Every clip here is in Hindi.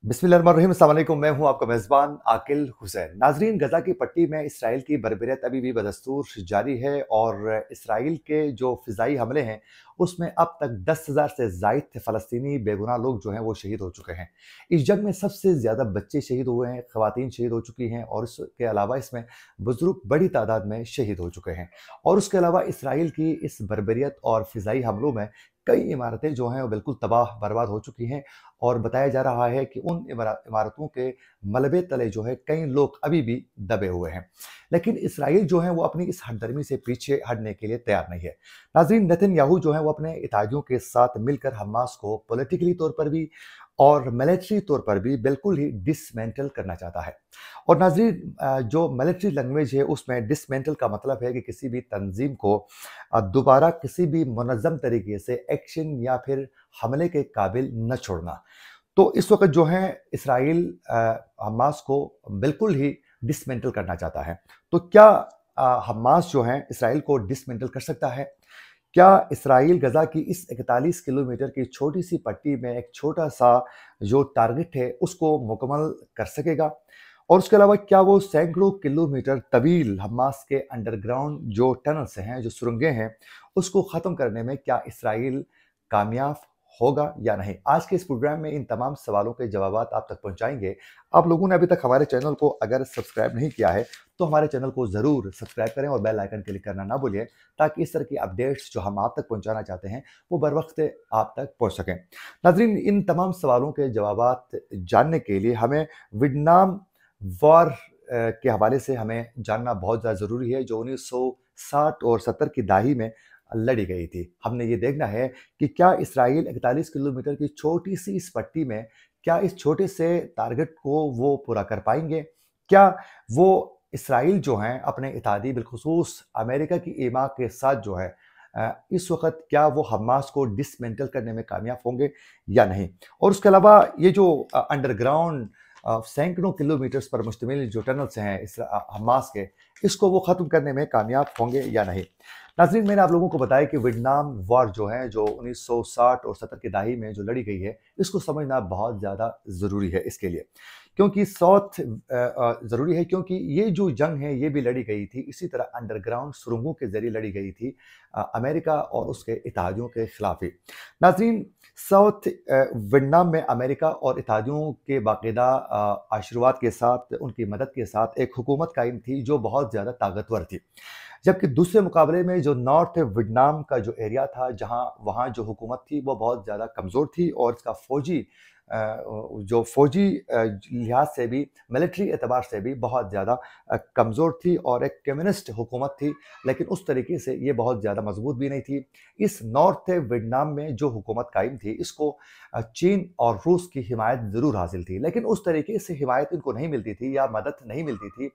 बिस्मिल्लाहिर्रहमानिर्रहीम, अस्सलाम वालेकुम। मैं हूं आपका मेज़बान आकिल हुसैन। नाज़रीन, गज़ा की पट्टी में इसराइल की बर्बरियत अभी भी बदस्तूर जारी है और इसराइल के जो फ़िज़ाई हमले हैं, उसमें अब तक 10,000 से ज़ायद फ़लस्तीनी बेगुनाह लोग जो हैं वो शहीद हो चुके हैं। इस जंग में सबसे ज़्यादा बच्चे शहीद हुए हैं, ख़वातीन शहीद हो चुकी हैं और इसके अलावा इसमें बुज़ुर्ग बड़ी तादाद में शहीद हो चुके हैं। और उसके अलावा इसराइल की इस बर्बरियत और फ़िज़ाई हमलों में कई इमारतें जो हैं वो बिल्कुल तबाह बर्बाद हो चुकी हैं और बताया जा रहा है कि उन इमारतों के मलबे तले जो है कई लोग अभी भी दबे हुए हैं। लेकिन इसराइल जो है वो अपनी इस हठधर्मी से पीछे हटने के लिए तैयार नहीं है। नाज़रीन, नेतन्याहू जो है वो अपने इत्तेहादियों के साथ मिलकर हमास को पॉलिटिकली तौर पर भी और मिलिट्री तौर पर भी बिल्कुल ही डिसमेंटल करना चाहता है। और नाज़रीन, जो मिलिट्री लैंग्वेज है उसमें डिसमेंटल का मतलब है कि किसी भी तंजीम को दोबारा किसी भी मुनज़्ज़म तरीके से एक्शन या फिर हमले के काबिल न छोड़ना। तो इस वक़्त जो है इसराइल हमास को बिल्कुल ही डिसमेंटल करना चाहता है। तो क्या हमास जो है इसराइल को डिसमेंटल कर सकता है? क्या इसराइल गज़ा की इस 41 किलोमीटर की छोटी-सी पट्टी में एक छोटा-सा जो टारगेट है उसको मुकम्मल कर सकेगा? और उसके अलावा क्या वो सैकड़ों किलोमीटर तवील हमास के अंडरग्राउंड जो टनल्स हैं, जो सुरंगें हैं, उसको ख़त्म करने में क्या इसराइल कामयाब होगा या नहीं? आज के इस प्रोग्राम में इन तमाम सवालों के जवाबात आप तक पहुँचाएँगे। आप लोगों ने अभी तक हमारे चैनल को अगर सब्सक्राइब नहीं किया है, तो हमारे चैनल को ज़रूर सब्सक्राइब करें और बेल आइकन क्लिक करना ना भूलिए, ताकि इस तरह की अपडेट्स जो हम आप तक पहुँचाना चाहते हैं, वो बर वक़्त आप तक पहुँच सकें। नाज़रीन, इन तमाम सवालों के जवाबात जानने के लिए हमें वियतनाम वॉर के हवाले से हमें जानना बहुत ज़्यादा ज़रूरी है, जो 1960 और 70 की दहाई में लड़ी गई थी। हमने ये देखना है कि क्या इसराइल 41 किलोमीटर की छोटी-सी इस पट्टी में क्या इस छोटे से टारगेट को वो पूरा कर पाएँगे? क्या वो इसराइल जो हैं अपने इत्तेहादी बिलख़ुसूस अमेरिका की ईमा के साथ जो है इस वक़्त क्या वो हमास को डिसमेंटल करने में कामयाब होंगे या नहीं? और उसके अलावा ये जो अंडरग्राउंड सैकड़ों किलोमीटर्स पर मुश्तमिल जो टनल्स हैं हमास के, इसको वो ख़त्म करने में कामयाब होंगे या नहीं? नाज़रीन, मैंने आप लोगों को बताया कि वियतनाम वॉर जो है, जो 1960 और 70 की दहाई में जो लड़ी गई है, इसको समझना बहुत ज़्यादा ज़रूरी है इसके लिए। क्योंकि ज़रूरी है क्योंकि ये जो जंग है, ये भी लड़ी गई थी, इसी तरह अंडरग्राउंड सुरंगों के ज़रिए लड़ी गई थी अमेरिका और उसके इत्तेहादियों के खिलाफ ही। नाज़रीन, वियतनाम में अमेरिका और इत्तेहादियों के बाकायदा आशीर्वाद के साथ, उनकी मदद के साथ एक हुकूमत कायम थी, जो बहुत ज़्यादा ताकतवर थी। जबकि दूसरे मुकाबले में जो नॉर्थ वियतनाम का जो एरिया था, जहाँ वहाँ जो हुकूमत थी, वो बहुत ज़्यादा कमज़ोर थी और इसका जो फ़ौजी लिहाज से भी, मिलिट्री एतबार से भी बहुत ज़्यादा कमज़ोर थी और एक कम्युनिस्ट हुकूमत थी, लेकिन उस तरीके से ये बहुत ज़्यादा मज़बूत भी नहीं थी। इस नॉर्थ वियतनाम में जो हुकूमत कायम थी, इसको चीन और रूस की हिमायत ज़रूर हासिल थी, लेकिन उस तरीके से हिमायत इनको नहीं मिलती थी या मदद नहीं मिलती थी,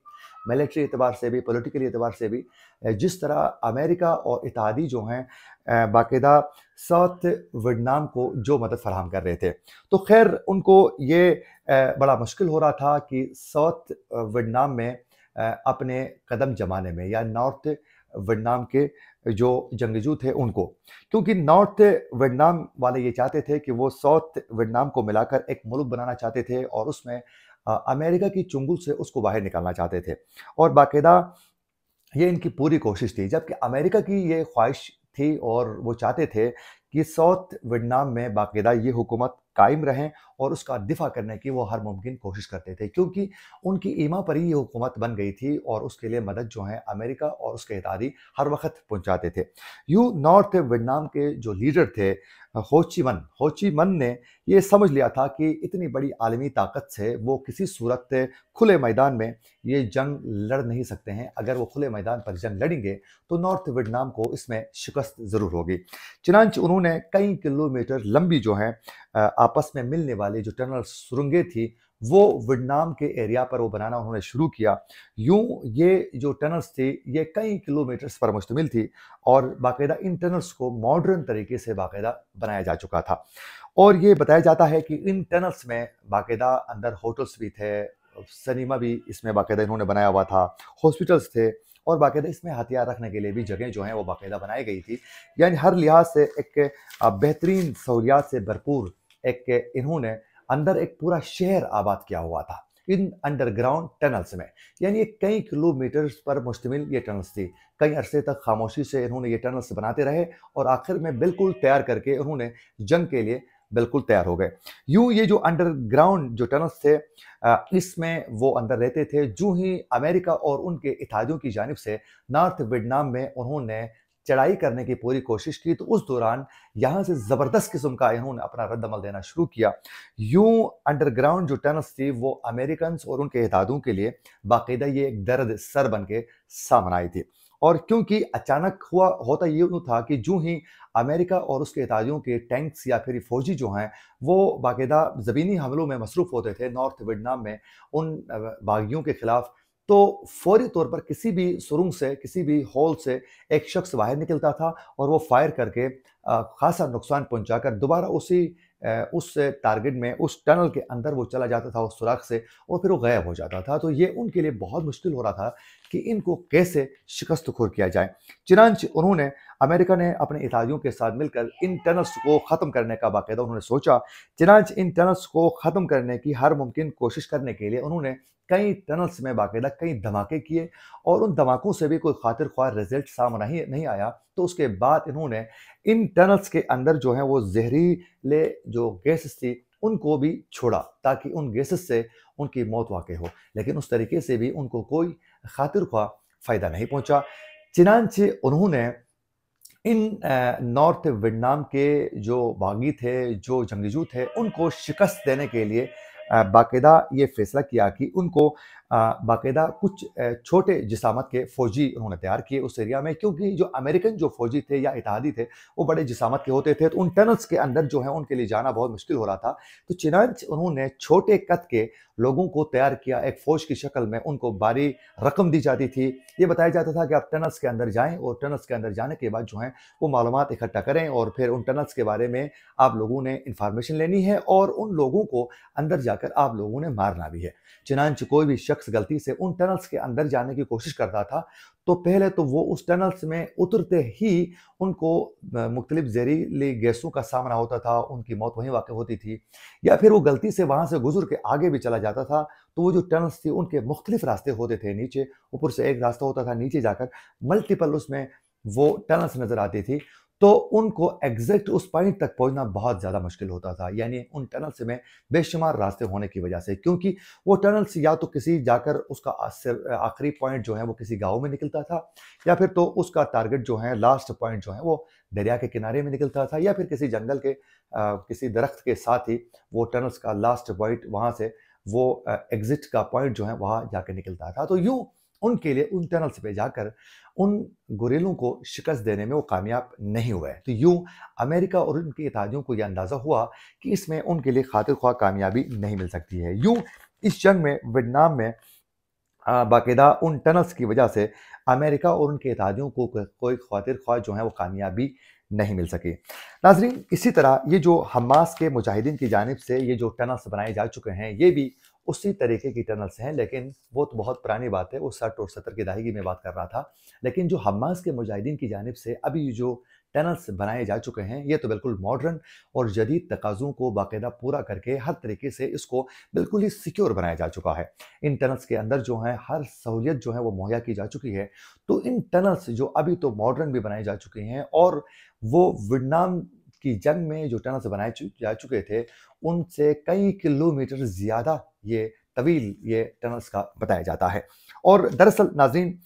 मिलिट्री एतबार से भी, पॉलिटिकली एतबार से भी, जिस तरह अमेरिका और इत्तेहादी जो हैं बाकायदा साउथ वियतनाम को जो मदद फराहम कर रहे थे। तो ख़ैर उनको ये बड़ा मुश्किल हो रहा था कि साउथ वियतनाम में अपने कदम जमाने में या नॉर्थ वियतनाम के जो जंगजू थे उनको। क्योंकि नॉर्थ वियतनाम वाले ये चाहते थे कि वो साउथ वियतनाम को मिलाकर एक मुल्क बनाना चाहते थे और उसमें अमेरिका की चुंगल से उसको बाहर निकालना चाहते थे। और बाकायदा ये इनकी पूरी कोशिश थी, जबकि अमेरिका की ये ख्वाहिश थी और वो चाहते थे कि साउथ वियतनाम में बाकायदा ये हुकूमत कायम रहें और उसका दिफा करने की वो हर मुमकिन कोशिश करते थे, क्योंकि उनकी ईमा पर ही ये हुकूमत बन गई थी और उसके लिए मदद जो है अमेरिका और उसके इत्तेहादी हर वक्त पहुंचाते थे। यूँ नॉर्थ वियतनाम के जो लीडर थे हो ची मन ने ये समझ लिया था कि इतनी बड़ी आलमी ताकत से वो किसी सूरत खुले मैदान में ये जंग लड़ नहीं सकते हैं। अगर वो खुले मैदान पर जंग लड़ेंगे तो नॉर्थ वियतनाम को इसमें शिकस्त ज़रूर होगी। चुनांचे उन्होंने कई किलोमीटर लंबी जो है आपस में मिलने वाली जो टनल सुरंगें थी, वो वियतनाम के एरिया पर वो बनाना उन्होंने शुरू किया। यूँ ये जो टनल्स थी, ये कई किलोमीटर्स पर मुश्तमिल थी और बाकायदा इन टनल्स को मॉडर्न तरीके से बाकायदा बनाया जा चुका था। और ये बताया जाता है कि इन टनल्स में बाकायदा अंदर होटल्स भी थे, सिनेमा भी इसमें बाकायदा इन्होंने बनाया हुआ था, हॉस्पिटल्स थे और बाकायदा इसमें हथियार रखने के लिए भी जगह जो हैं वो बाकायदा बनाई गई थी। यानी हर लिहाज से एक बेहतरीन सहूलियात से भरपूर एक इन्होंने अंदर एक पूरा शहर आबाद किया हुआ था इन अंडरग्राउंड टनल्स में। यानी ये कई किलोमीटर्स पर मुश्तमिल ये टनल्स थी। कई अरसे तक खामोशी से इन्होंने ये टनल्स बनाते रहे और आखिर में बिल्कुल तैयार करके उन्होंने जंग के लिए बिल्कुल तैयार हो गए। यूं ये जो अंडरग्राउंड जो टनल्स थे, इसमें वो अंदर रहते थे। जो ही अमेरिका और उनके इत्तेहादियों की जानिब से नॉर्थ वियतनाम में उन्होंने चढ़ाई करने की पूरी कोशिश की, तो उस दौरान यहाँ से ज़बरदस्त किस्म का इन्होंने अपना रद्द-अमल देना शुरू किया। यूं अंडरग्राउंड जो टनल्स थी वो अमेरिकन्स और उनके इत्तेहादियों के लिए बाकायदा ये एक दर्द सर बन के सामने आई थी। और क्योंकि अचानक होता ये यूं था कि जो ही अमेरिका और उसके इत्तेहादियों के टैंक्स या फिर फौजी जो हैं, वो बाकायदा ज़मीनी हमलों में मसरूफ़ होते थे नॉर्थ वियतनाम में उन बागियों के खिलाफ, तो फौरी तौर पर किसी भी सुरंग से, किसी भी होल से एक शख्स बाहर निकलता था और वो फायर करके खासा नुकसान पहुंचाकर दोबारा उस टारगेट में, उस टनल के अंदर वो चला जाता था उस सुराख से, और फिर वो गायब हो जाता था। तो ये उनके लिए बहुत मुश्किल हो रहा था कि इनको कैसे शिकस्त खुर किया जाए। चिनांच उन्होंने, अमेरिका ने अपने इत्तेहादियों के साथ मिलकर इन टनल्स को ख़त्म करने का बाकायदा उन्होंने सोचा। चिनांच इन टनल्स को ख़त्म करने की हर मुमकिन कोशिश करने के लिए उन्होंने कई टनल्स में बाकायदा कई धमाके किए, और उन धमाकों से भी कोई खातिर ख्वाह रिजल्ट सामने नहीं आया। तो उसके बाद इन्होंने इन टनल्स के अंदर जो है वो जहरीले जो गैसेस थी उनको भी छोड़ा, ताकि उन गैसेस से उनकी मौत वाक़ई हो। लेकिन उस तरीके से भी उनको कोई खातिर ख्वाह फ़ायदा नहीं पहुंचा। चिनांचे उन्होंने इन नॉर्थ वियतनाम के जो बागी थे, जो जंगजू थे, उनको शिकस्त देने के लिए बाकायदा ये फैसला किया कि उनको बाकायदा कुछ छोटे जिसामत के फ़ौजी उन्होंने तैयार किए उस एरिया में, क्योंकि जो अमेरिकन जो फ़ौजी थे या इत्तेहादी थे, वो बड़े जिसामत के होते थे, तो उन टनल्स के अंदर जो है उनके लिए जाना बहुत मुश्किल हो रहा था। तो चिनांच उन्होंने छोटे कद के लोगों को तैयार किया, एक फ़ौज की शक्ल में उनको भारी रकम दी जाती थी। ये बताया जाता था कि आप टनल्स के अंदर जाएँ, और टनल्स के अंदर जाने के बाद जो है वो मालूमात इकट्ठा करें, और फिर उन टनल्स के बारे में आप लोगों ने इंफॉर्मेशन लेनी है, और उन लोगों को अंदर जाकर आप लोगों ने मारना भी है। चुनांचे कोई भी शख्स गलती से उन टनल्स के अंदर जाने की कोशिश करता था, तो पहले तो वो उस टनल्स में उतरते ही उनको मुख्तलिफ जहरीली गैसों का सामना होता था, उनकी मौत वहीं वाक़ होती थी। या फिर वो गलती से वहाँ से गुज़र के आगे भी चला जाता था, तो वो जो टनल्स थी उनके मुख्तलिफ रास्ते होते थे नीचे, ऊपर से एक रास्ता होता था, नीचे जाकर मल्टीपल उसमें वो टनल्स नज़र आती थी। तो उनको एग्ज़ैक्ट उस पॉइंट तक पहुँचना बहुत ज़्यादा मुश्किल होता था, यानी उन टनल्स में बेशुमार रास्ते होने की वजह से, क्योंकि वो टनल्स या तो किसी जाकर उसका आखिरी पॉइंट जो है वो किसी गाँव में निकलता था, या फिर तो उसका टारगेट जो है, लास्ट पॉइंट जो है वो दरिया के किनारे में निकलता था, या फिर किसी जंगल के किसी दरख्त के साथ ही वो टनल्स का लास्ट पॉइंट, वहाँ से वो एग्ज़िट का पॉइंट जो है वहाँ जाके निकलता था। तो यूँ उनके लिए उन टनल्स पे जाकर उन गुर्रिलों को शिकस्त देने में वो कामयाब नहीं हुए। तो यूँ अमेरिका और उनके इत्तेहादियों को यह अंदाज़ा हुआ कि इसमें उनके लिए खातिर ख्वाह कामयाबी नहीं मिल सकती है। यूँ इस जंग में वियतनाम में बाकायदा उन टनल्स की वजह से अमेरिका और उनके इत्तेहादियों को कोई खातिर ख्वाह जो है वो कामयाबी नहीं मिल सकी। नाज़रीन, इसी तरह ये जो हमास के मुजाहिदीन की जानिब से ये जो टनल्स बनाए जा चुके हैं, ये भी उसी तरीके की टनल्स हैं, लेकिन वो तो बहुत पुरानी बात है, वो 60 और 70 की दहाई की मैं बात कर रहा था। लेकिन जो हमास के मुजाहिदीन की जानिब से अभी जो टनल्स बनाए जा चुके हैं, ये तो बिल्कुल मॉडर्न और जदीद तकाज़ों को बाकायदा पूरा करके हर तरीके से इसको बिल्कुल ही सिक्योर बनाया जा चुका है। इन टनल्स के अंदर जो है हर सहूलियत जो है वो मुहैया की जा चुकी है। तो इन टनल्स जो अभी तो मॉडर्न भी बनाए जा चुके हैं, और वो वियतनाम की जंग में जो टनल्स बनाए जा चुके थे, उनसे कई किलोमीटर ज़्यादा ये तवील ये टनल्स का बताया जाता है। और दरअसल नाज़रीन,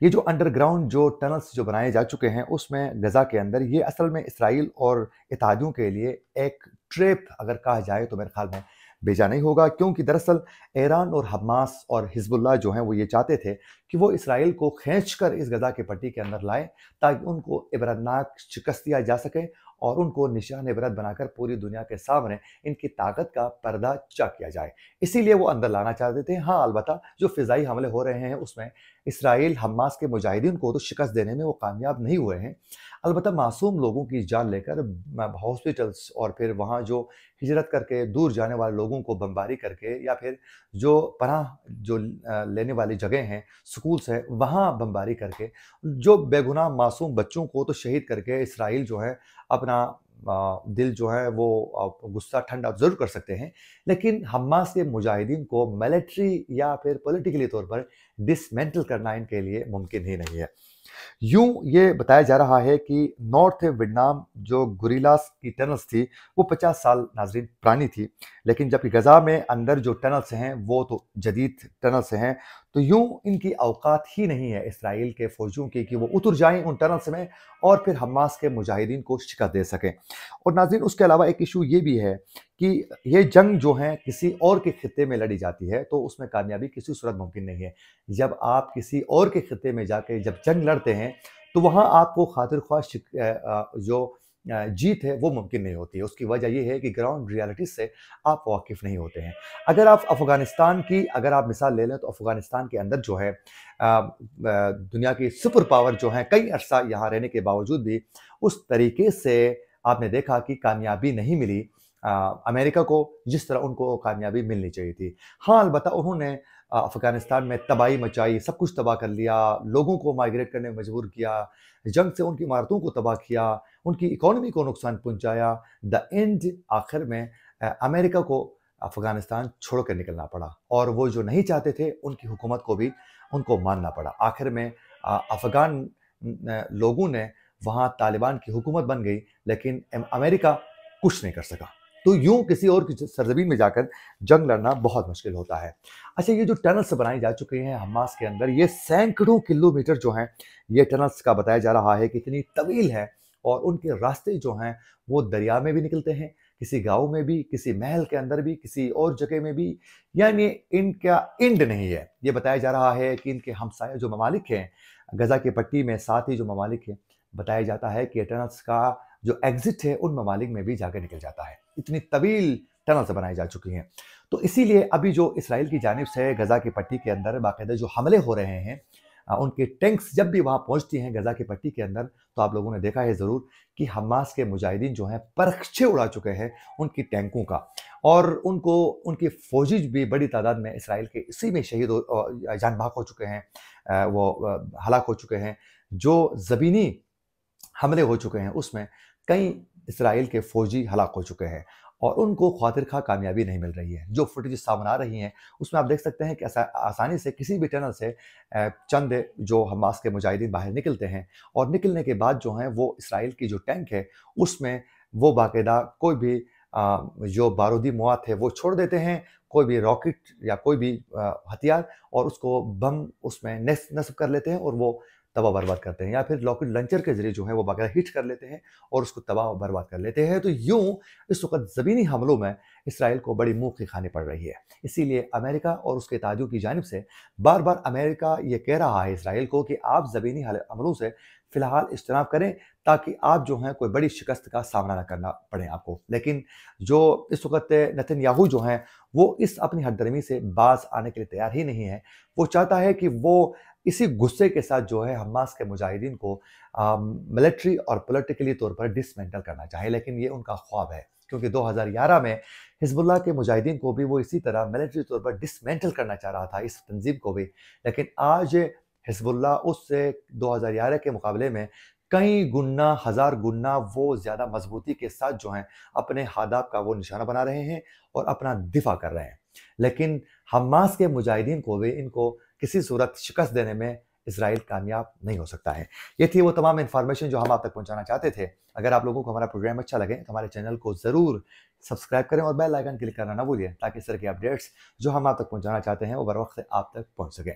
ये जो अंडरग्राउंड जो टनल्स जो बनाए जा चुके हैं, उसमें गज़ा के अंदर ये असल में इसराइल और इत्तेहादियों के लिए एक ट्रैप अगर कहा जाए तो मेरे ख़्याल में भेजा नहीं होगा, क्योंकि दरअसल ईरान और हमास और हिज़्बुल्लाह जो हैं वो ये चाहते थे कि वो इसराइल को खींचकर इस गज़ा की पट्टी के अंदर लाएँ, ताकि उनको इबरतनाक शिकस्त दिया जा सके और उनको निशान इबरत बनाकर पूरी दुनिया के सामने इनकी ताकत का पर्दा चाक किया जाए। इसीलिए वो अंदर लाना चाहते थे। हाँ, अलबत्ता जो फ़िज़ाई हमले हो रहे हैं उसमें इसराइल हमास के मुजाहिदीन को तो शिकस्त देने में वो कामयाब नहीं हुए हैं। अलबत्ता मासूम लोगों की जान लेकर हॉस्पिटल्स और फिर वहाँ जो हिजरत करके दूर जाने वाले लोगों को बमबारी करके, या फिर जो पनाह जो लेने वाली जगह हैं, स्कूल्स हैं, वहाँ बमबारी करके जो बेगुनाह मासूम बच्चों को तो शहीद करके इसराइल जो है अपना दिल जो है वो गुस्सा ठंडा ज़रूर कर सकते हैं, लेकिन हमास के मुजाहिदीन को मिलिट्री या फिर पॉलिटिकली तौर पर डिसमेंटल करना इनके लिए मुमकिन ही नहीं है। यूं ये बताया जा रहा है कि नॉर्थ वियतनाम जो गुरिल्लास की टनल्स थी वो 50 साल नाजरीन पुरानी थी, लेकिन जबकि गजा में अंदर जो टनल्स हैं वो तो जदीद टनल्स हैं। तो यूं इनकी औकात ही नहीं है इसराइल के फौजियों की कि वो उतर जाएं उन टनल्स में और फिर हमास के मुजाहिदीन को शिकस्त दे सकें। और नाजरीन उसके अलावा एक इशू ये भी है कि ये जंग जो है किसी और के खित्ते में लड़ी जाती है तो उसमें कामयाबी किसी सूरत मुमकिन नहीं है। जब आप किसी और के खित्ते में जाके जब जंग लड़ते हैं तो वहाँ आपको खातिर ख्वाह जीत है वो मुमकिन नहीं होती है। उसकी वजह यह है कि ग्राउंड रियलिटी से आप वाकिफ नहीं होते हैं। अगर आप अफगानिस्तान की अगर आप मिसाल ले लें तो अफगानिस्तान के अंदर जो है दुनिया की सुपर पावर जो है कई अरसा यहाँ रहने के बावजूद भी उस तरीके से आपने देखा कि कामयाबी नहीं मिली अमेरिका को जिस तरह उनको कामयाबी मिलनी चाहिए थी। हाँ, अलबत्ता उन्होंने अफगानिस्तान में तबाही मचाई, सब कुछ तबाह कर लिया, लोगों को माइग्रेट करने में मजबूर किया, जंग से उनकी इमारतों को तबाह किया, उनकी इकोनॉमी को नुकसान पहुंचाया। द एंड आखिर में अमेरिका को अफगानिस्तान छोड़ कर निकलना पड़ा और वो जो नहीं चाहते थे उनकी हुकूमत को भी उनको मानना पड़ा। आखिर में अफगान लोगों ने वहाँ तालिबान की हुकूमत बन गई, लेकिन अमेरिका कुछ नहीं कर सका। तो यूं किसी और की सरजमीन में जाकर जंग लड़ना बहुत मुश्किल होता है। अच्छा, ये जो टनल्स बनाई जा चुके हैं हमास के अंदर, ये सैकड़ों किलोमीटर जो हैं, ये टनल्स का बताया जा रहा है कि इतनी तवील है और उनके रास्ते जो हैं वो दरिया में भी निकलते हैं, किसी गांव में भी, किसी महल के अंदर भी, किसी और जगह में भी, यानी इनका एंड नहीं है। ये बताया जा रहा है कि इनके हमसाया जो ममालिक हैं गजा की पट्टी में, साथ ही जो ममालिक हैं, बताया जाता है कि टनल्स का जो एग्जिट है उन ममालिक में भी जाकर निकल जाता है। इतनी तवील टनल्स बनाई जा चुकी हैं। तो इसीलिए अभी जो इसराइल की जानिब से गजा की पट्टी के अंदर बाकायदा जो हमले हो रहे हैं, उनके टैंक्स जब भी वहाँ पहुँचती हैं गजा की पट्टी के अंदर, तो आप लोगों ने देखा है ज़रूर कि हमास के मुजाहिदीन जो हैं परखचे उड़ा चुके हैं उनकी टैंकों का, और उनको उनके फौजी भी बड़ी तादाद में इसराइल के इसी में शहीद जान भाग हो चुके हैं, वो हलाक हो चुके हैं। जो ज़मीनी हमले हो चुके हैं उसमें कई इसराइल के फौजी हलाक हो चुके हैं और उनको ख्वातिर खा कामयाबी नहीं मिल रही है। जो फुटेज सामने आ रही हैं उसमें आप देख सकते हैं कि आसानी से किसी भी टनल से चंद जो हमास के मुजाहिदीन बाहर निकलते हैं और निकलने के बाद जो हैं वो इसराइल की जो टैंक है उसमें वो बाकायदा कोई भी जो बारूदी मवाद है वो छोड़ देते हैं, कोई भी रॉकेट या कोई भी हथियार, और उसको बम उसमें नस्ब कर लेते हैं और वो तबाह बर्बाद करते हैं, या फिर रॉकेट लॉन्चर के जरिए जो है वो बाकायदा हिट कर लेते हैं और उसको तबाह बर्बाद कर लेते हैं। तो यूं इस वक्त ज़मीनी हमलों में इसराइल को बड़ी मुँह की खानी पड़ रही है। इसीलिए अमेरिका और उसके इत्तेहादियों की जानिब से बार बार अमेरिका ये कह रहा है इसराइल को कि आप ज़मीनी हमलों से फिलहाल इज्तनाब करें ताकि आप जो हैं कोई बड़ी शिकस्त का सामना न करना पड़े आपको। लेकिन जो इस वक्त नेतन्याहू जो हैं वो इस अपनी हरदर्मी से बाज आने के लिए तैयार ही नहीं है। वो चाहता है कि वो इसी गुस्से के साथ जो है हमास के मुजाहिदीन को मिलिट्री और पॉलिटिकली तौर पर डिसमेंटल करना चाहे, लेकिन ये उनका ख्वाब है क्योंकि 2011 में हिजबुल्लाह के मुजाहिदीन को भी वो इसी तरह मिलिट्री तौर पर डिसमेंटल करना चाह रहा था, इस तंजीम को भी। लेकिन आज हिजबुल्लाह उससे 2011 के मुकाबले में कई गुना, हजार गुना वो ज़्यादा मजबूती के साथ जो हैं अपने हादाब का वो निशाना बना रहे हैं और अपना दिफा कर रहे हैं। लेकिन हमास के मुजाहिदीन को भी इनको किसी सूरत शिकस्त देने में इसराइल कामयाब नहीं हो सकता है। ये थी वो तमाम इन्फॉर्मेशन जो हम आप तक पहुंचाना चाहते थे। अगर आप लोगों को हमारा प्रोग्राम अच्छा लगे तो हमारे चैनल को ज़रूर सब्सक्राइब करें और बेल आइकन क्लिक करना ना भूलिए ताकि इस तरह की अपडेट्स जो हम आप तक पहुंचाना चाहते हैं वो बर वक्त आप तक पहुंच सकें।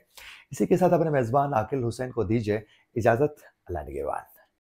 इसी के साथ अपने मेज़बान आकिल हुसैन को दीजिए इजाज़त। अल्लाह निगहबान।